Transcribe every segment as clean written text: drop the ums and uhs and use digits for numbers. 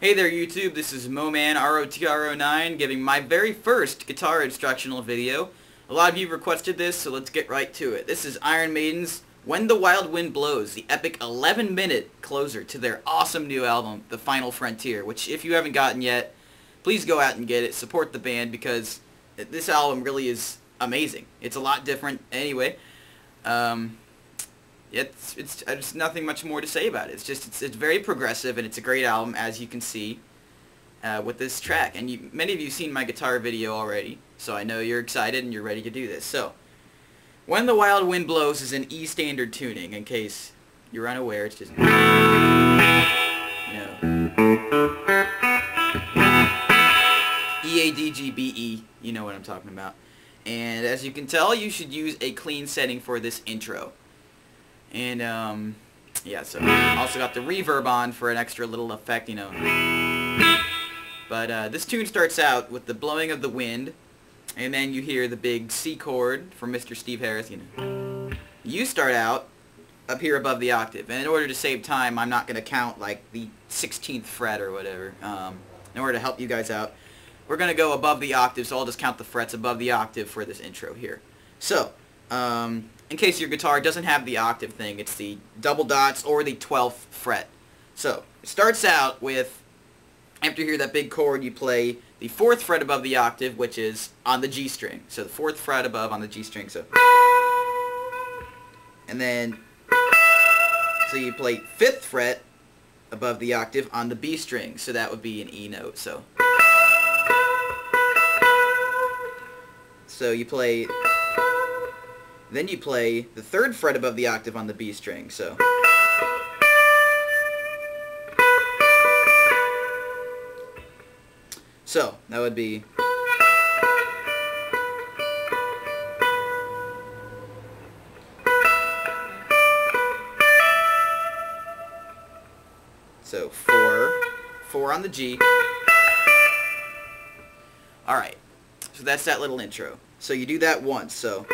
Hey there YouTube, this is Moman ROTR09 giving my very first guitar instructional video. A lot of you requested this, so let's get right to it. This is Iron Maiden's When the Wild Wind Blows, the epic 11-minute closer to their awesome new album, The Final Frontier, which if you haven't gotten yet, please go out and get it. Support the band because this album really is amazing. It's a lot different anyway. There's nothing much more to say about it. It's very progressive and it's a great album, as you can see with this track. And many of you have seen my guitar video already, so I know you're excited and you're ready to do this. So, When the Wild Wind Blows is in E standard tuning, in case you're unaware. It's just, you know, E, A, D, G, B, E. You know what I'm talking about. And as you can tell, you should use a clean setting for this intro. And, yeah, so also got the reverb on for an extra little effect, you know. But this tune starts out with the blowing of the wind, and then you hear the big C chord from Mr. Steve Harris, you know. You start out up here above the octave, and in order to save time, I'm not going to count, like, the 16th fret or whatever, in order to help you guys out. We're going to go above the octave, so I'll just count the frets above the octave for this intro here. So, in case your guitar doesn't have the octave thing, it's the double dots or the 12th fret. So, it starts out with, after you hear that big chord, you play the 4th fret above the octave, which is on the G string. So, the 4th fret above on the G string, so. And then, so you play 5th fret above the octave on the B string, so that would be an E note, so. So, you play... Then you play the 3rd fret above the octave on the B string, so. So, that would be. So, 4 on the G. Alright, so that's that little intro. So you do that once, so.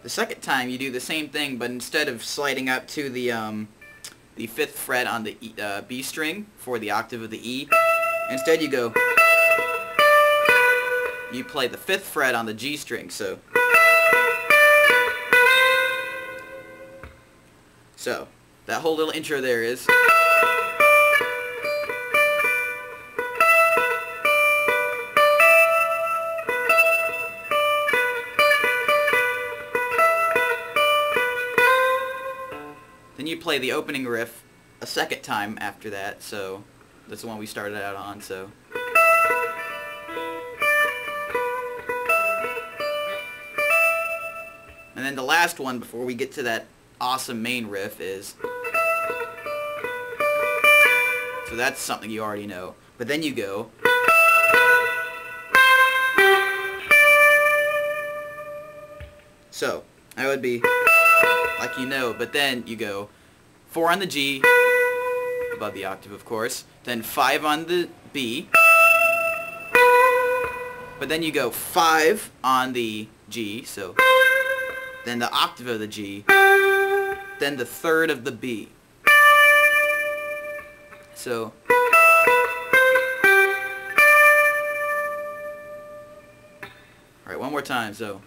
The second time you do the same thing, but instead of sliding up to the 5th fret on the B string for the octave of the E, instead you go, you play the 5th fret on the G string, so. So, that whole little intro there is. Then you play the opening riff a second time after that, so that's the one we started out on, so. And then the last one before we get to that awesome main riff is. So that's something you already know. But then you go. So, that would be like you know, but then you go 4 on the G, above the octave of course, then 5 on the B, but then you go 5 on the G, so then the octave of the G, then the 3rd of the B. So, alright, one more time, so.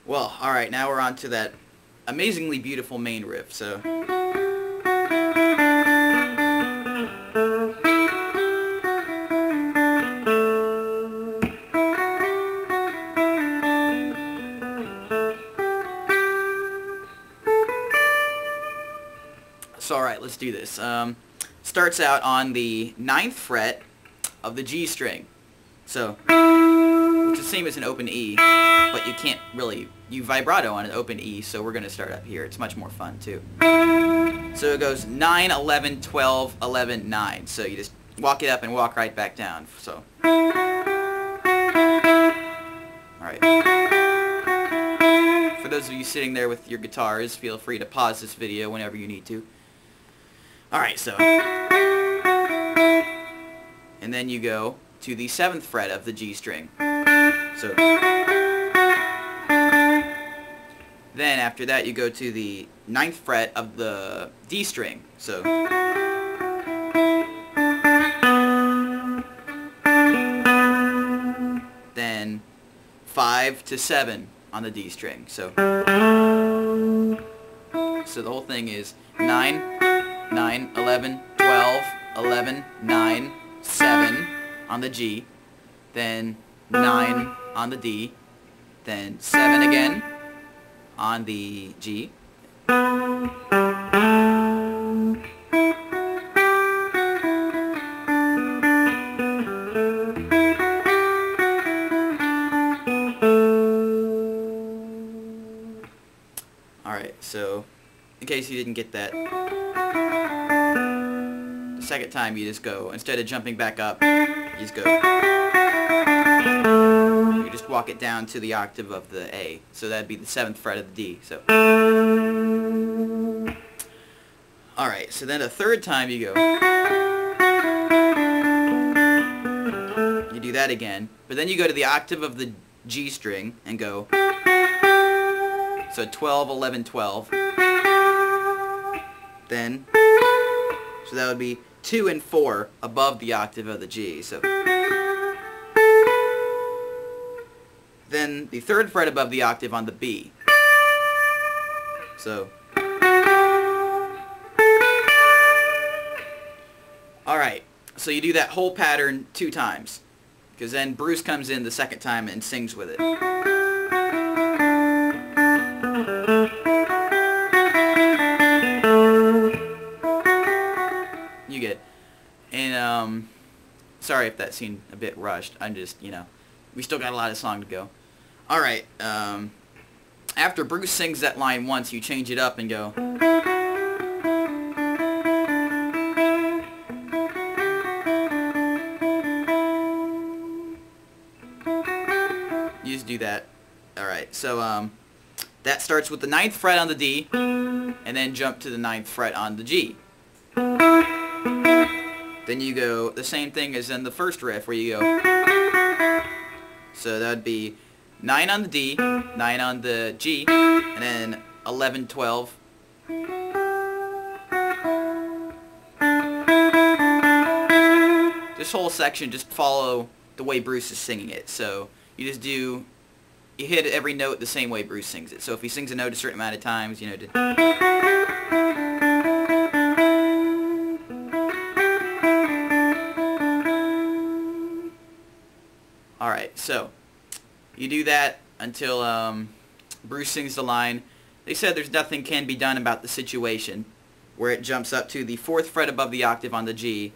Well, alright, now we're on to that amazingly beautiful main riff, so. So, alright, let's do this. Starts out on the 9th fret of the G string. So, it's the same as an open E, but you can't really, you vibrato on an open E, so we're going to start up here. It's much more fun, too. So it goes 9, 11, 12, 11, 9. So you just walk it up and walk right back down. So. Alright. For those of you sitting there with your guitars, feel free to pause this video whenever you need to. Alright, so. And then you go to the 7th fret of the G string. So. Then after that you go to the 9th fret of the D string. So. Then 5 to 7 on the D string. So the whole thing is 9, 9, 11, 12, 11, 9, 7 on the G, then 9 on the D, then 7 again on the G. Alright, so in case you didn't get that, the second time you just go, instead of jumping back up, you just go, you just walk it down to the octave of the A, so that'd be the 7th fret of the D. So alright, so then the third time you go, you do that again, but then you go to the octave of the G string and go, so 12, 11, 12, then, so that would be 2 and 4 above the octave of the G. So then the 3rd fret above the octave on the B. So alright, so you do that whole pattern 2 times, because then Bruce comes in the second time and sings with it. You get it. And, sorry if that seemed a bit rushed. I'm just, we still got a lot of song to go. Alright, after Bruce sings that line once, you change it up and go. You just do that. Alright, so, that starts with the 9th fret on the D, and then jump to the 9th fret on the G. Then you go the same thing as in the first riff, where you go. So that would be 9 on the D, 9 on the G, and then 11, 12. This whole section, just follow the way Bruce is singing it. So you just do, you hit every note the same way Bruce sings it. So if he sings a note a certain amount of times, Alright, so you do that until Bruce sings the line. They said there's nothing can be done about the situation, where it jumps up to the 4th fret above the octave on the G.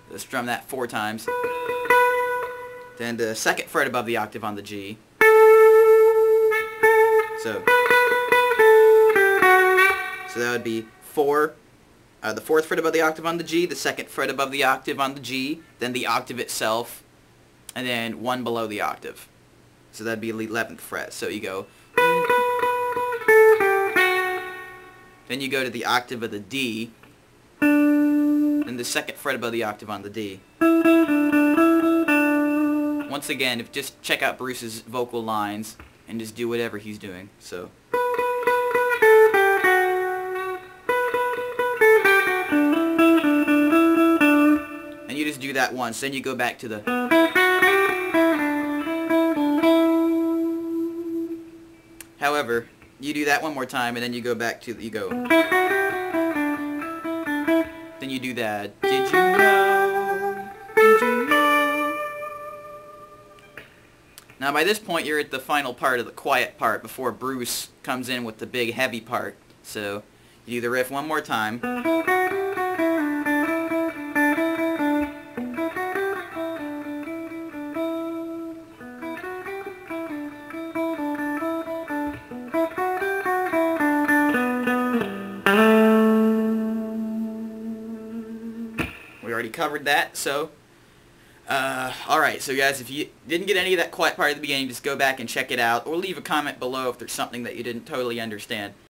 Let's drum that 4 times. Then the 2nd fret above the octave on the G. So that would be 4. The 4th fret above the octave on the G, the 2nd fret above the octave on the G, then the octave itself, and then 1 below the octave. So that'd be the 11th fret. So you go. Then you go to the octave of the D, then the 2nd fret above the octave on the D. Once again, just check out Bruce's vocal lines and just do whatever he's doing. So. And you just do that once, then you go back to the. However, you do that one more time and then you go back to you go. Then you do that. Did you know? Did you know? Now by this point you're at the final part of the quiet part before Bruce comes in with the big heavy part. So you do the riff one more time. We already covered that, so... alright, so guys, if you didn't get any of that quiet part at the beginning, just go back and check it out, or leave a comment below if there's something that you didn't totally understand.